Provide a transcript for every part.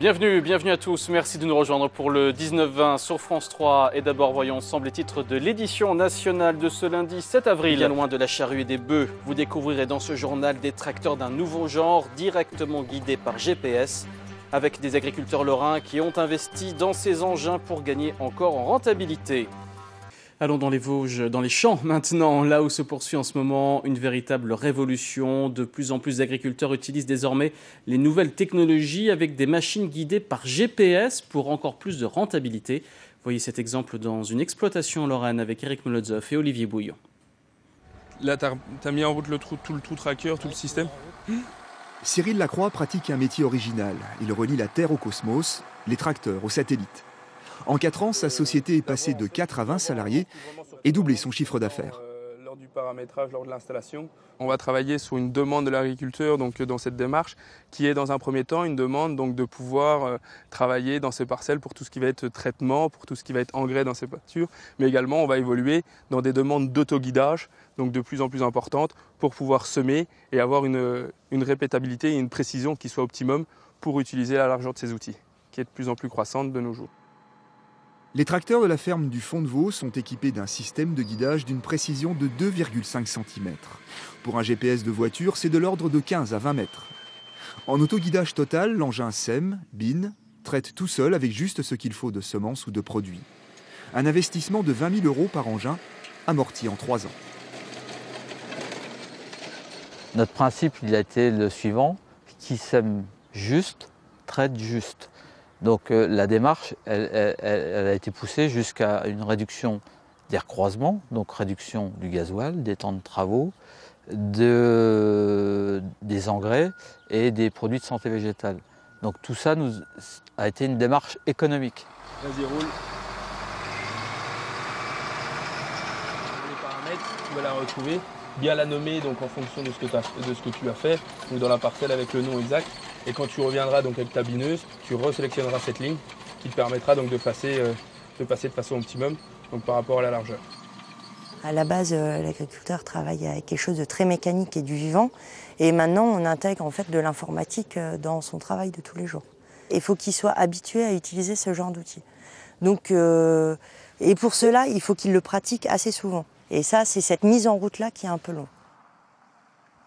Bienvenue à tous, merci de nous rejoindre pour le 19-20 sur France 3. Et d'abord voyons ensemble les titres de l'édition nationale de ce lundi 7 avril. Bien loin de la charrue et des bœufs, vous découvrirez dans ce journal des tracteurs d'un nouveau genre, directement guidés par GPS, avec des agriculteurs lorrains qui ont investi dans ces engins pour gagner encore en rentabilité. Allons dans les Vosges, dans les champs maintenant, là où se poursuit en ce moment une véritable révolution. De plus en plus d'agriculteurs utilisent désormais les nouvelles technologies avec des machines guidées par GPS pour encore plus de rentabilité. Voyez cet exemple dans une exploitation en Lorraine avec Eric Molotov et Olivier Bouillon. Là, tu as mis en route tout le tracker, tout le système. Cyril Lacroix pratique un métier original. Il relie la Terre au cosmos, les tracteurs aux satellites. En 4 ans, sa société est passée de 4 à 20 salariés et doublé son chiffre d'affaires. Lors du paramétrage, lors de l'installation, on va travailler sur une demande de l'agriculteur dans cette démarche, qui est dans un premier temps une demande de pouvoir travailler dans ces parcelles pour tout ce qui va être traitement, pour tout ce qui va être engrais dans ces pâtures, mais également on va évoluer dans des demandes d'autoguidage, donc de plus en plus importantes, pour pouvoir semer et avoir une répétabilité et une précision qui soit optimum pour utiliser la largeur de ces outils, qui est de plus en plus croissante de nos jours. Les tracteurs de la ferme du Fond de Vaux sont équipés d'un système de guidage d'une précision de 2,5 cm. Pour un GPS de voiture, c'est de l'ordre de 15 à 20 mètres. En autoguidage total, l'engin sème, bine, traite tout seul avec juste ce qu'il faut de semences ou de produits. Un investissement de 20 000 € par engin, amorti en 3 ans. Notre principe, il a été le suivant, qui sème juste, traite juste. Donc la démarche, elle a été poussée jusqu'à une réduction des recroisements, donc réduction du gasoil, des temps de travaux, des engrais et des produits de santé végétale. Donc tout ça a été une démarche économique. Vas-y, roule. Les paramètres, tu vas la retrouver, bien la nommer donc en fonction de ce que tu as fait, donc dans la parcelle avec le nom exact. Et quand tu reviendras donc avec ta bineuse, tu resélectionneras cette ligne qui te permettra donc de passer de façon optimum donc par rapport à la largeur. À la base, l'agriculteur travaille avec quelque chose de très mécanique et du vivant. Et maintenant, on intègre en fait de l'informatique dans son travail de tous les jours. Il faut qu'il soit habitué à utiliser ce genre d'outils. Donc, et pour cela, il faut qu'il le pratique assez souvent. Et ça, c'est cette mise en route-là qui est un peu longue.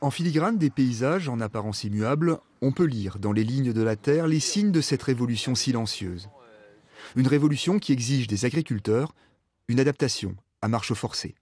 En filigrane des paysages en apparence immuables, on peut lire dans les lignes de la terre les signes de cette révolution silencieuse. Une révolution qui exige des agriculteurs une adaptation à marche forcée.